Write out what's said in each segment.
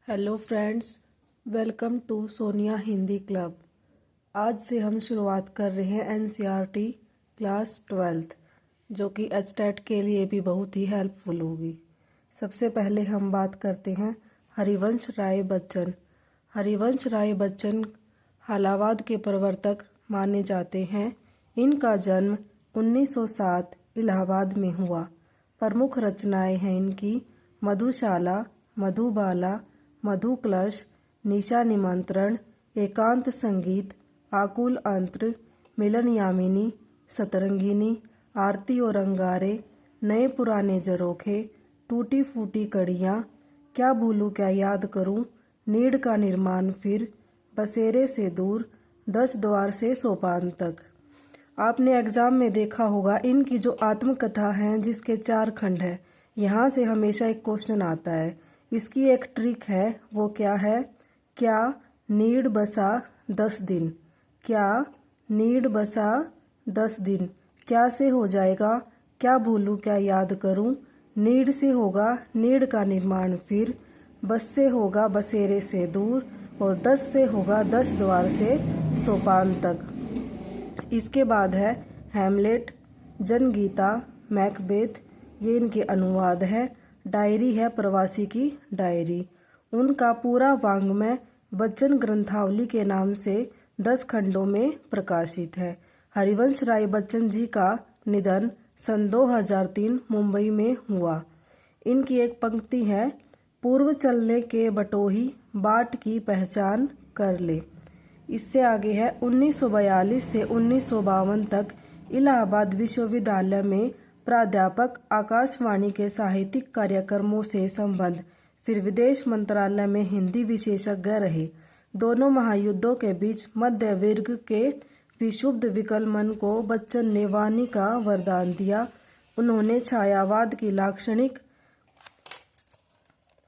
Hello friends, welcome to Sonia Hindi club. आज से हम शुरुआत कर रहे हैं एनसीईआरटी क्लास 12th, जो कि एचटेट के लिए भी बहुत ही हेल्पफुल होगी। सबसे पहले हम बात करते हैं हरिवंश राय बच्चन। हरिवंश राय बच्चन हालावाद के प्रवर्तक माने जाते हैं। इनका जन्म 1907 इलाहाबाद में हुआ। प्रमुख रचनाएं हैं इनकी मधुशाला, मधुबाला, मधुकलश, निशा निमंत्रण, एकांत संगीत, आकुल अंत्र, मिलन यामिनी, सतरंगिनी, आरती और अंगारे, नए पुराने झरोखे, टूटी फूटी कड़ियाँ, क्या भूलूं क्या याद करूं, नीड़ का निर्माण फिर, बसेरे से दूर, 10 द्वार से सोपान तक। आपने एग्जाम में देखा होगा इनकी जो आत्मकथा है जिसके 4 खंड है, यहाँ से हमेशा एक क्वेश्चन आता है। इसकी एक ट्रिक है, वो क्या है? क्या नीड़ बसा 10 दिन, क्या नीड़ बसा 10 दिन, क्या से हो जाएगा, क्या भूलूं क्या याद करूं, नीड़ से होगा नीड़ का निर्माण फिर, बस से होगा बसेरे से दूर, और 10 से होगा 10 द्वार से सोपान तक। इसके बाद है हैमलेट, जनगीता, मैकबेथ, ये इनके अनुवाद है। डायरी है प्रवासी की डायरी। उनका पूरा वाङ्मय बच्चन ग्रंथावली के नाम से 10 खंडों में प्रकाशित है। हरिवंश राय बच्चन जी का निधन सन 2003 मुंबई में हुआ। इनकी एक पंक्ति है, पूर्व चलने के बटोही बाट की पहचान कर ले। इससे आगे है 1942 से 1952 तक इलाहाबाद विश्वविद्यालय में प्राध्यापक, आकाशवाणी के साहित्यिक कार्यक्रमों से संबंध, फिर विदेश मंत्रालय में हिंदी विशेषज्ञ रहे। दोनों महायुद्धों के बीच मध्य वर्ग के विक्षुब्ध विकल मन को बच्चन ने वाणी का वरदान दिया। उन्होंने छायावाद की लाक्षणिक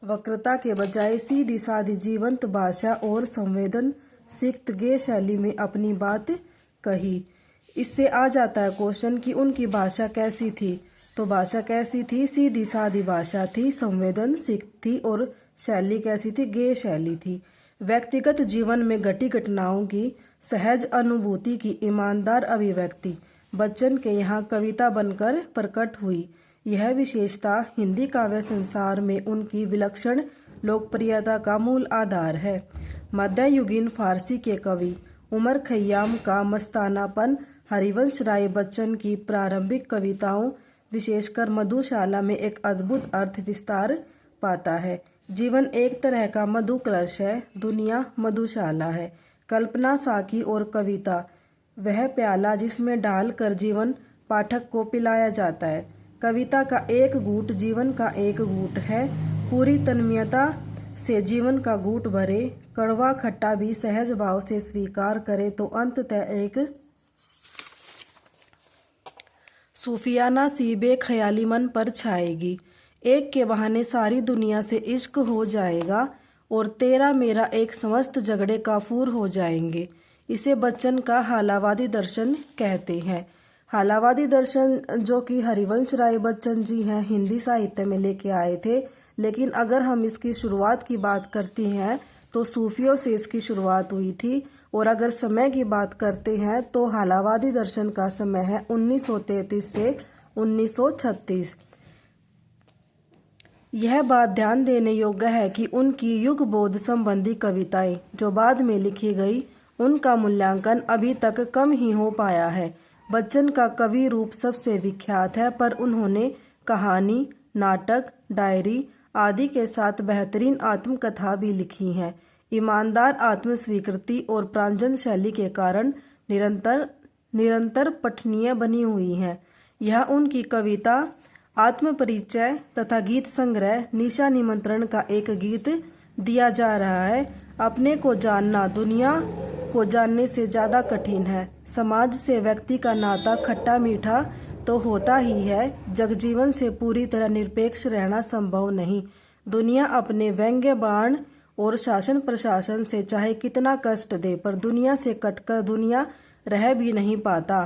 वक्रता के बजाय सीधी सादी जीवंत भाषा और संवेदन सिक्त गे शैली में अपनी बात कही। इससे आ जाता है क्वेश्चन कि उनकी भाषा कैसी थी। तो भाषा कैसी थी? सीधी सादी भाषा थी, संवेदन सिक्त थी, और शैली कैसी थी? गे शैली थी। व्यक्तिगत जीवन में घटी घटनाओं की सहज अनुभूति की ईमानदार अभिव्यक्ति बच्चन के यहाँ कविता बनकर प्रकट हुई। यह विशेषता हिंदी काव्य संसार में उनकी विलक्षण लोकप्रियता का मूल आधार है। मध्ययुगीन फारसी के कवि उमर खय्याम का मस्तानापन हरिवंश राय बच्चन की प्रारंभिक कविताओं, विशेषकर मधुशाला में एक अद्भुत अर्थ विस्तार पाता है। जीवन एक तरह का मधुकलश है, दुनिया मधुशाला है। कल्पना साकी और कविता वह प्याला जिसमें डाल कर जीवन पाठक को पिलाया जाता है। कविता का एक घूंट जीवन का एक घूंट है। पूरी तन्मयता से जीवन का घूंट भरे, कड़वा खट्टा भी सहज भाव से स्वीकार करे तो अंततः एक सूफियाना सी बेख्याली मन पर छाएगी। एक के बहाने सारी दुनिया से इश्क हो जाएगा और तेरा मेरा एक समस्त झगड़े काफूर हो जाएंगे। इसे बच्चन का हालावादी दर्शन कहते हैं। हालावादी दर्शन जो कि हरिवंश राय बच्चन जी हैं हिंदी साहित्य में लेके आए थे, लेकिन अगर हम इसकी शुरुआत की बात करते हैं तो सूफियों से इसकी शुरुआत हुई थी। और अगर समय की बात करते हैं तो हालावादी दर्शन का समय है 1933 से 1936। यह बात ध्यान देने योग्य है कि उनकी युग बोध संबंधी कविताएं जो बाद में लिखी गई, उनका मूल्यांकन अभी तक कम ही हो पाया है। बच्चन का कवि रूप सबसे विख्यात है, पर उन्होंने कहानी, नाटक, डायरी आदि के साथ बेहतरीन आत्मकथा भी लिखी हैं। ईमानदार आत्मस्वीकृति और प्रांजल शैली के कारण निरंतर पठनीय बनी हुई है। यह उनकी कविता, आत्मपरिचय तथा गीत संग्रह निशा निमंत्रण का एक गीत दिया जा रहा है। अपने को जानना दुनिया को जानने से ज्यादा कठिन है। समाज से व्यक्ति का नाता खट्टा मीठा तो होता ही है, जगजीवन से पूरी तरह निरपेक्ष रहना संभव नहीं। दुनिया अपने व्यंग्य बाण और शासन प्रशासन से चाहे कितना कष्ट दे, पर दुनिया से कटकर दुनिया रह भी नहीं पाता,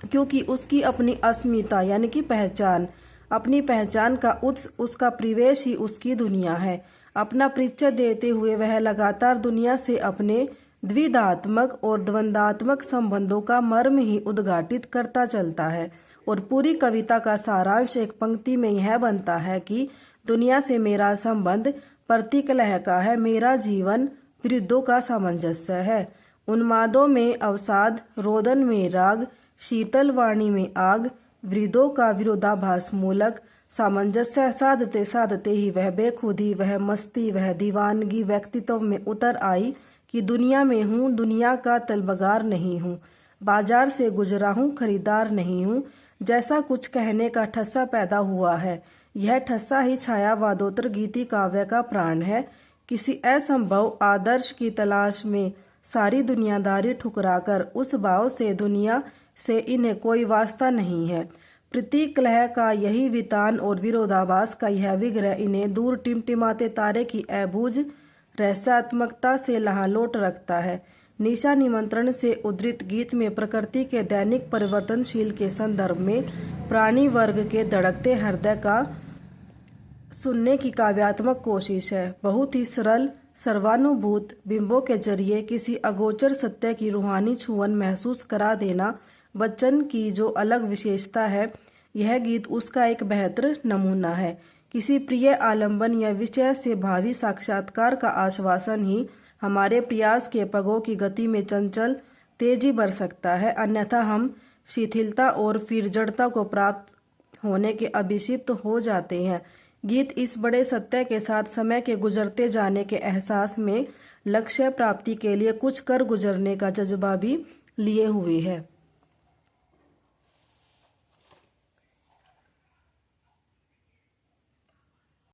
क्योंकि उसकी अपनी अस्मिता यानी कि पहचान, अपनी पहचान का उत्स उसका परिवेश ही उसकी दुनिया है। अपना परिचय देते हुए वह लगातार दुनिया से अपने द्विधात्मक और द्वंद्वात्मक संबंधों का मर्म ही उद्घाटित करता चलता है और पूरी कविता का सारांश एक पंक्ति में यह बनता है कि दुनिया से मेरा संबंध प्रतिकलह का है, मेरा जीवन विरुद्धों का सामंजस्य है। उन्मादों में अवसाद, रोदन में राग, शीतल वाणी में आग, विरुद्धों का विरोधाभास मूलक सामंजस्य साधते साधते ही वह बेखुदी, वह मस्ती, वह दीवानगी व्यक्तित्व में उतर आई कि दुनिया में हूँ, दुनिया का तलबगार नहीं हूँ, बाजार से गुजरा हूँ, खरीदार नहीं हूँ, जैसा कुछ कहने का ठस्सा पैदा हुआ है। यह ठस्सा ही छायावादोत्तर गीति काव्य का प्राण है। किसी असंभव आदर्श की तलाश में सारी दुनियादारी ठुकराकर उस भाव से दुनिया से इन्हें कोई वास्ता नहीं है। प्रतिकलह का यही वितान और विरोधाभास का यह विग्रह इन्हें दूर टिमटिमाते तारे की अबूझ रहस्यात्मकता से लहालोट रखता है। निशा निमंत्रण से उद्धृत गीत में प्रकृति के दैनिक परिवर्तनशील के संदर्भ में प्राणी वर्ग के धड़कते हृदय का सुनने की काव्यात्मक कोशिश है। बहुत ही सरल सर्वानुभूत बिंबों के जरिए किसी अगोचर सत्य की रूहानी छुअन महसूस करा देना बच्चन की जो अलग विशेषता है, यह गीत उसका एक बेहतर नमूना है। किसी प्रिय आलंबन या विषय से भावी साक्षात्कार का आश्वासन ही हमारे प्रयास के पगों की गति में चंचल तेजी भर सकता है, अन्यथा हम शिथिलता और फिर जड़ता को प्राप्त होने के अभिषिक्त हो जाते हैं। गीत इस बड़े सत्य के साथ समय के गुजरते जाने के एहसास में लक्ष्य प्राप्ति के लिए कुछ कर गुजरने का जज्बा भी लिए हुए है।